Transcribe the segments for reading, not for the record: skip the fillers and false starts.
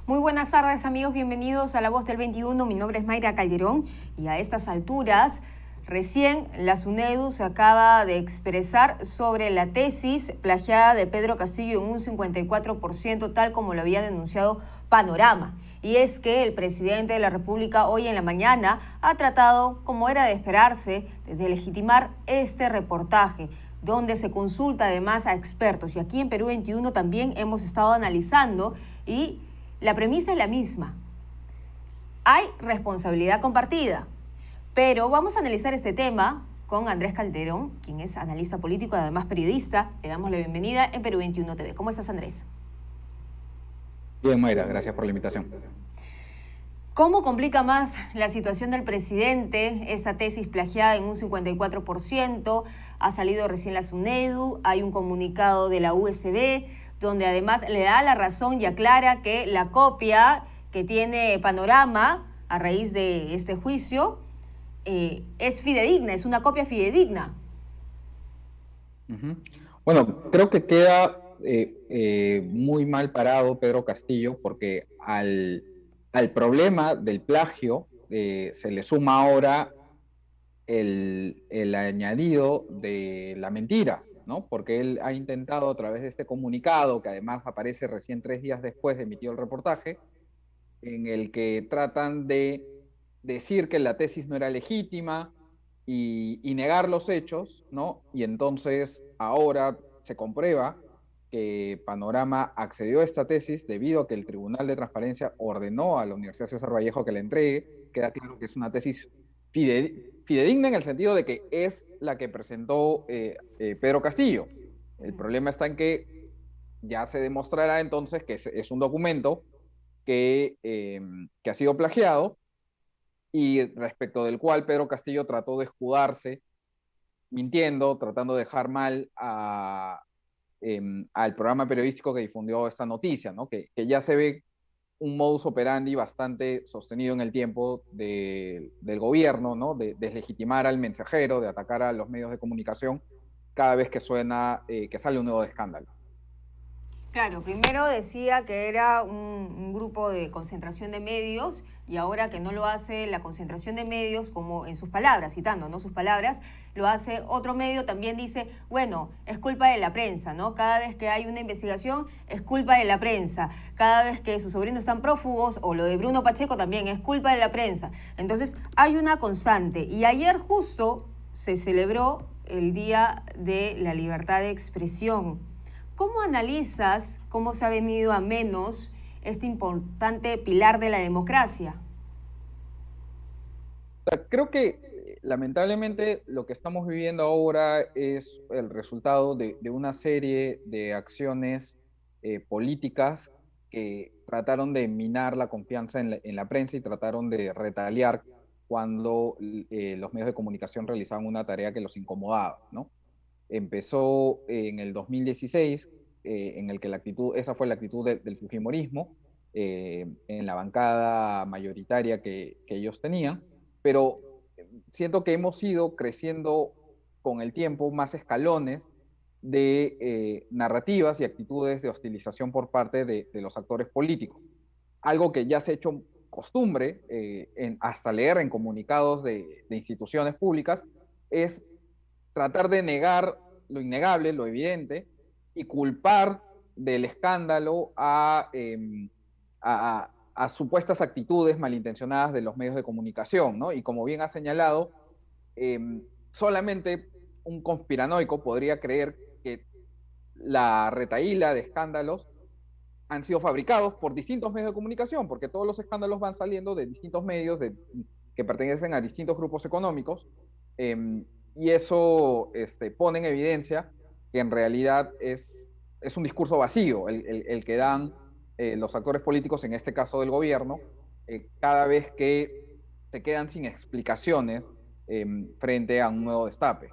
Muy buenas tardes, amigos, bienvenidos a La Voz del 21. Mi nombre es Mayra Calderón y a estas alturas recién la SUNEDU se acaba de expresar sobre la tesis plagiada de Pedro Castillo en un 54%, tal como lo había denunciado Panorama. Y es que el presidente de la República hoy en la mañana ha tratado, como era de esperarse, de legitimar este reportaje, donde se consulta además a expertos. Y aquí en Perú 21 también hemos estado analizando y la premisa es la misma. Hay responsabilidad compartida, pero vamos a analizar este tema con Andrés Calderón, quien es analista político y además periodista. Le damos la bienvenida en Perú 21 TV. ¿Cómo estás, Andrés? Bien, Mayra, gracias por la invitación. ¿Cómo complica más la situación del presidente esta tesis plagiada en un 54%? Ha salido recién la SUNEDU, hay un comunicado de la USB, donde además le da la razón y aclara que la copia que tiene Panorama a raíz de este juicio es fidedigna, es una copia fidedigna. Bueno, creo que queda muy mal parado Pedro Castillo porque al problema del plagio se le suma ahora el añadido de la mentira, ¿no? Porque él ha intentado a través de este comunicado, que además aparece recién 3 días después de emitido el reportaje, en el que tratan de decir que la tesis no era legítima y negar los hechos, ¿no? Y entonces ahora se comprueba que Panorama accedió a esta tesis debido a que el Tribunal de Transparencia ordenó a la Universidad César Vallejo que la entregue. Queda claro que es una tesis fidedigna en el sentido de que es la que presentó Pedro Castillo. El problema está en que ya se demostrará entonces que es un documento que ha sido plagiado y respecto del cual Pedro Castillo trató de escudarse, mintiendo, tratando de dejar mal al programa periodístico que difundió esta noticia, ¿no? Que ya se ve un modus operandi bastante sostenido en el tiempo del gobierno, ¿no? De deslegitimar al mensajero, de atacar a los medios de comunicación cada vez que suena, que sale un nuevo escándalo. Claro, primero decía que era un grupo de concentración de medios y ahora que no lo hace la concentración de medios, como en sus palabras, citando, ¿no? Sus palabras, lo hace otro medio, también dice, bueno, es culpa de la prensa, ¿no? Cada vez que hay una investigación es culpa de la prensa. Cada vez que sus sobrinos están prófugos, o lo de Bruno Pacheco también es culpa de la prensa. Entonces hay una constante. Y ayer justo se celebró el Día de la Libertad de Expresión. ¿Cómo analizas cómo se ha venido a menos este importante pilar de la democracia? Creo que lamentablemente lo que estamos viviendo ahora es el resultado de una serie de acciones políticas que trataron de minar la confianza en la prensa y trataron de retaliar cuando los medios de comunicación realizaban una tarea que los incomodaba, ¿no? Empezó en el 2016, en el que esa fue la actitud del fujimorismo, en la bancada mayoritaria que ellos tenían, pero siento que hemos ido creciendo con el tiempo más escalones de narrativas y actitudes de hostilización por parte de los actores políticos. Algo que ya se ha hecho costumbre, hasta leer en comunicados de instituciones públicas, es tratar de negar lo innegable, lo evidente, y culpar del escándalo a supuestas actitudes malintencionadas de los medios de comunicación, ¿no? Y como bien ha señalado, eh, solamente un conspiranoico podría creer que la retahíla de escándalos han sido fabricados por distintos medios de comunicación, porque todos los escándalos van saliendo de distintos medios que pertenecen a distintos grupos económicos, y eso pone en evidencia que en realidad es un discurso vacío el que dan los actores políticos, en este caso del gobierno, cada vez que se quedan sin explicaciones frente a un nuevo destape.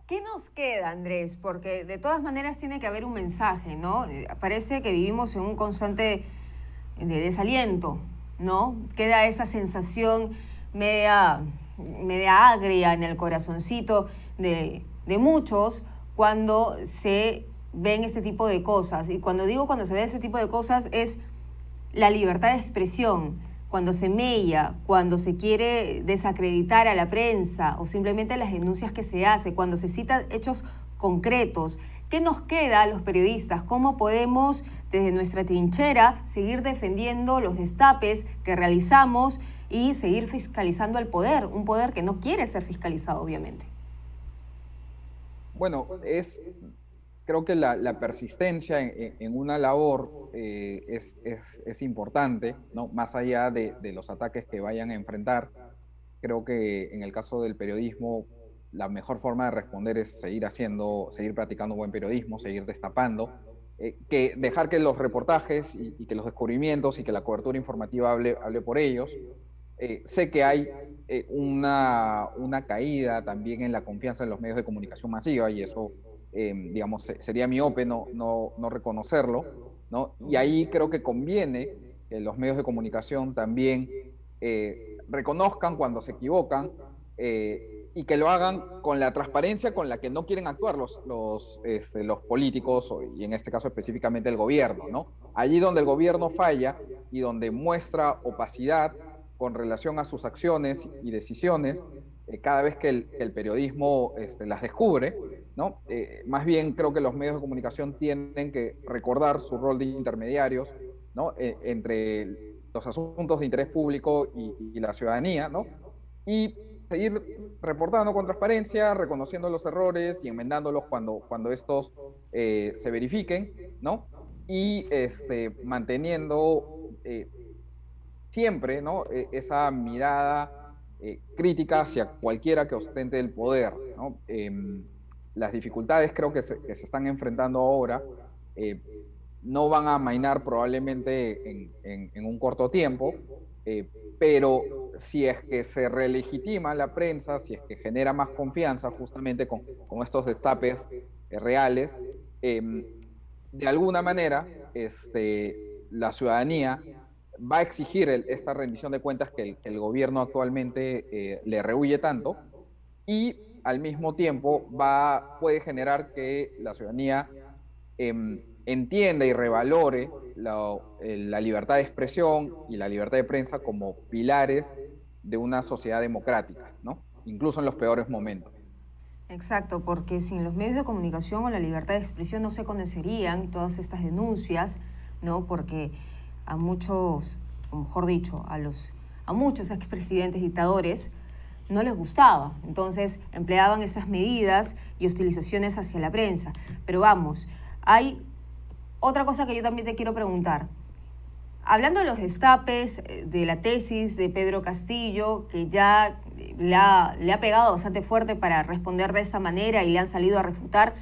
¿Qué nos queda, Andrés? Porque de todas maneras tiene que haber un mensaje, ¿no? Parece que vivimos en un constante de desaliento, ¿no? Queda esa sensación media agria en el corazoncito de muchos cuando se ven este tipo de cosas. Y cuando digo cuando se ve ese tipo de cosas es la libertad de expresión, cuando se mella, cuando se quiere desacreditar a la prensa o simplemente las denuncias que se hace, cuando se citan hechos concretos, ¿qué nos queda a los periodistas? ¿Cómo podemos, desde nuestra trinchera, seguir defendiendo los destapes que realizamos y seguir fiscalizando al poder? Un poder que no quiere ser fiscalizado, obviamente. Bueno, creo que la persistencia en una labor es importante, ¿no? Más allá de los ataques que vayan a enfrentar. Creo que en el caso del periodismo, la mejor forma de responder es seguir practicando buen periodismo, seguir destapando, que dejar que los reportajes y que los descubrimientos y que la cobertura informativa hable por ellos. Sé que hay una caída también en la confianza en los medios de comunicación masiva y eso, digamos, sería miope no reconocerlo, ¿no? Y ahí creo que conviene que los medios de comunicación también reconozcan cuando se equivocan y que lo hagan con la transparencia con la que no quieren actuar los políticos y en este caso específicamente el gobierno, ¿no? Allí donde el gobierno falla y donde muestra opacidad con relación a sus acciones y decisiones, cada vez que el periodismo las descubre, ¿no? Más bien creo que los medios de comunicación tienen que recordar su rol de intermediarios, ¿no? Entre los asuntos de interés público y la ciudadanía, ¿no? Y seguir reportando con transparencia, reconociendo los errores y enmendándolos cuando estos se verifiquen, ¿no? Y manteniendo siempre, ¿no? Esa mirada crítica hacia cualquiera que ostente el poder, ¿no? Las dificultades creo que se están enfrentando ahora no van a amainar probablemente en un corto tiempo, pero si es que se relegitima la prensa, si es que genera más confianza justamente con estos destapes reales, de alguna manera la ciudadanía va a exigir esta rendición de cuentas que el gobierno actualmente le rehúye tanto y al mismo tiempo puede generar que la ciudadanía entienda y revalore la libertad de expresión y la libertad de prensa como pilares de una sociedad democrática, ¿no? Incluso en los peores momentos. Exacto, porque sin los medios de comunicación o la libertad de expresión no se conocerían todas estas denuncias, ¿no? Porque a muchos, o mejor dicho, a muchos expresidentes dictadores no les gustaba. Entonces empleaban esas medidas y hostilizaciones hacia la prensa. Pero vamos, hay otra cosa que yo también te quiero preguntar. Hablando de los destapes, de la tesis de Pedro Castillo, que ya le ha pegado bastante fuerte para responder de esa manera y le han salido a refutar,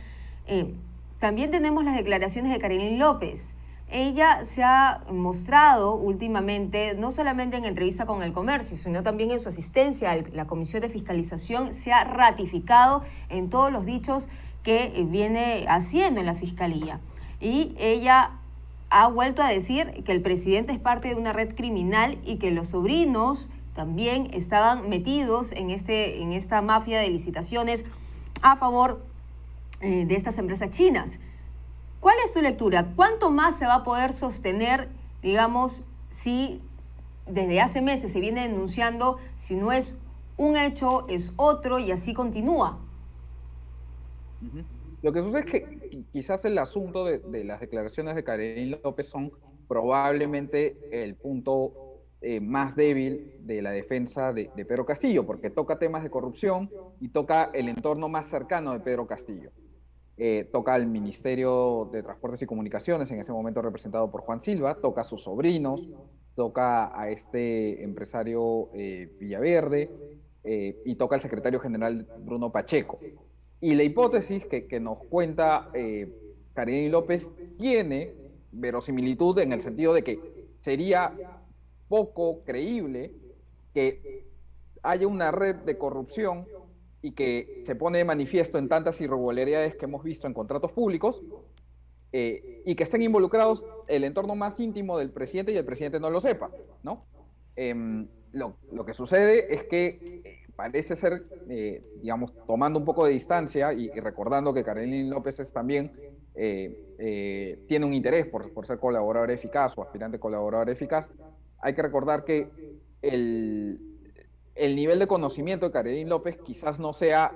también tenemos las declaraciones de Karelyn López. Ella se ha mostrado últimamente, no solamente en entrevista con El Comercio, sino también en su asistencia a la Comisión de Fiscalización, se ha ratificado en todos los dichos que viene haciendo en la Fiscalía. Y ella ha vuelto a decir que el presidente es parte de una red criminal y que los sobrinos también estaban metidos en esta mafia de licitaciones a favor de estas empresas chinas. ¿Cuál es tu lectura? ¿Cuánto más se va a poder sostener, digamos, si desde hace meses se viene denunciando, si no es un hecho, es otro y así continúa? Lo que sucede es que quizás el asunto de las declaraciones de Karelyn López son probablemente el punto más débil de la defensa de Pedro Castillo, porque toca temas de corrupción y toca el entorno más cercano de Pedro Castillo. Toca al Ministerio de Transportes y Comunicaciones, en ese momento representado por Juan Silva, toca a sus sobrinos, toca a este empresario Villaverde y toca al secretario general Bruno Pacheco. Y la hipótesis que nos cuenta Karelyn López tiene verosimilitud en el sentido de que sería poco creíble que haya una red de corrupción y que se pone de manifiesto en tantas irregularidades que hemos visto en contratos públicos y que estén involucrados el entorno más íntimo del presidente y el presidente no lo sepa, ¿no? Lo que sucede es que parece ser, digamos, tomando un poco de distancia y recordando que Karelyn López es también tiene un interés por ser colaboradora eficaz o aspirante colaboradora eficaz, hay que recordar que el, el nivel de conocimiento de Karelyn López quizás no sea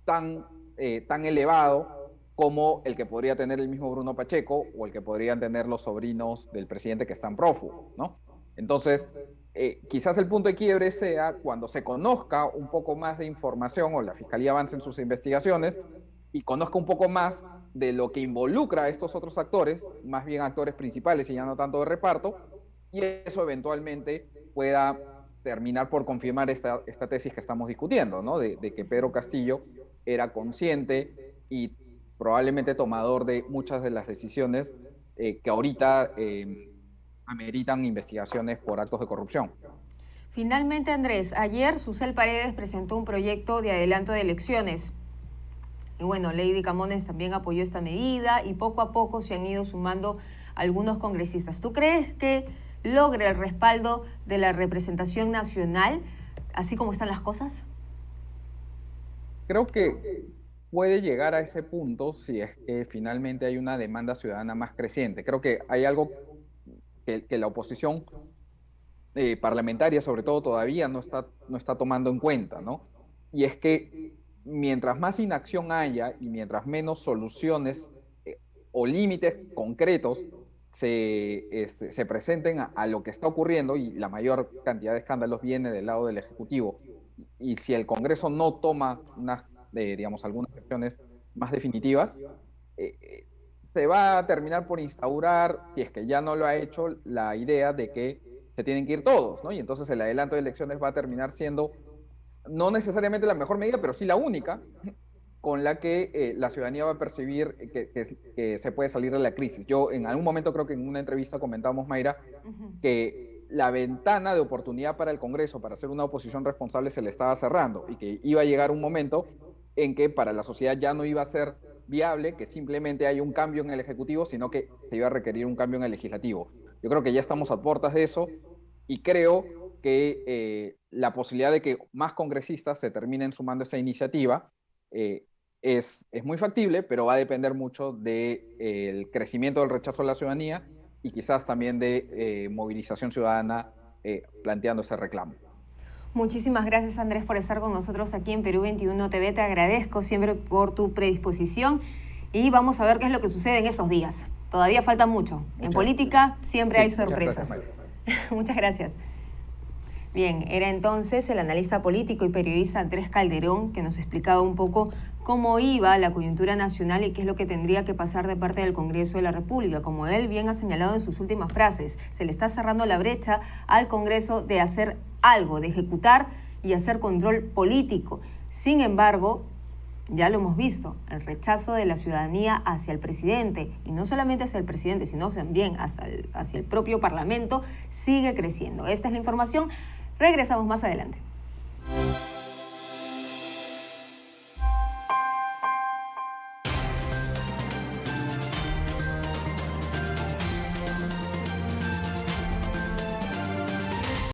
tan elevado como el que podría tener el mismo Bruno Pacheco o el que podrían tener los sobrinos del presidente que están prófugos, ¿no? Entonces, quizás el punto de quiebre sea cuando se conozca un poco más de información o la Fiscalía avance en sus investigaciones y conozca un poco más de lo que involucra a estos otros actores, más bien actores principales y ya no tanto de reparto, y eso eventualmente pueda terminar por confirmar esta tesis que estamos discutiendo, ¿no? De que Pedro Castillo era consciente y probablemente tomador de muchas de las decisiones que ahorita ameritan investigaciones por actos de corrupción. Finalmente, Andrés, ayer Susel Paredes presentó un proyecto de adelanto de elecciones. Y bueno, Lady Camones también apoyó esta medida y poco a poco se han ido sumando algunos congresistas. ¿Tú crees que logre el respaldo de la representación nacional, así como están las cosas? Creo que puede llegar a ese punto si es que finalmente hay una demanda ciudadana más creciente. Creo que hay algo que la oposición parlamentaria, sobre todo, todavía no está tomando en cuenta, ¿no? Y es que mientras más inacción haya y mientras menos soluciones o límites concretos se presenten a lo que está ocurriendo, y la mayor cantidad de escándalos viene del lado del Ejecutivo, y si el Congreso no toma digamos, algunas acciones más definitivas, se va a terminar por instaurar, si es que ya no lo ha hecho, la idea de que se tienen que ir todos, ¿no? Y entonces el adelanto de elecciones va a terminar siendo no necesariamente la mejor medida, pero sí la única con la que la ciudadanía va a percibir que se puede salir de la crisis. Yo en algún momento, creo que en una entrevista comentamos, Mayra, que la ventana de oportunidad para el Congreso para hacer una oposición responsable se le estaba cerrando y que iba a llegar un momento en que para la sociedad ya no iba a ser viable que simplemente haya un cambio en el Ejecutivo, sino que se iba a requerir un cambio en el Legislativo. Yo creo que ya estamos a puertas de eso y creo que la posibilidad de que más congresistas se terminen sumando a esa iniciativa es muy factible, pero va a depender mucho del crecimiento del rechazo a la ciudadanía y quizás también de movilización ciudadana planteando ese reclamo. Muchísimas gracias, Andrés, por estar con nosotros aquí en Perú 21 TV. Te agradezco siempre por tu predisposición y vamos a ver qué es lo que sucede en estos días. Todavía falta mucho. En política siempre hay sorpresas. Muchas gracias. Bien, era entonces el analista político y periodista Andrés Calderón, que nos explicaba un poco cómo iba la coyuntura nacional y qué es lo que tendría que pasar de parte del Congreso de la República. Como él bien ha señalado en sus últimas frases, se le está cerrando la brecha al Congreso de hacer algo, de ejecutar y hacer control político. Sin embargo, ya lo hemos visto, el rechazo de la ciudadanía hacia el presidente, y no solamente hacia el presidente, sino también hacia el propio Parlamento, sigue creciendo. Esta es la información. Regresamos más adelante.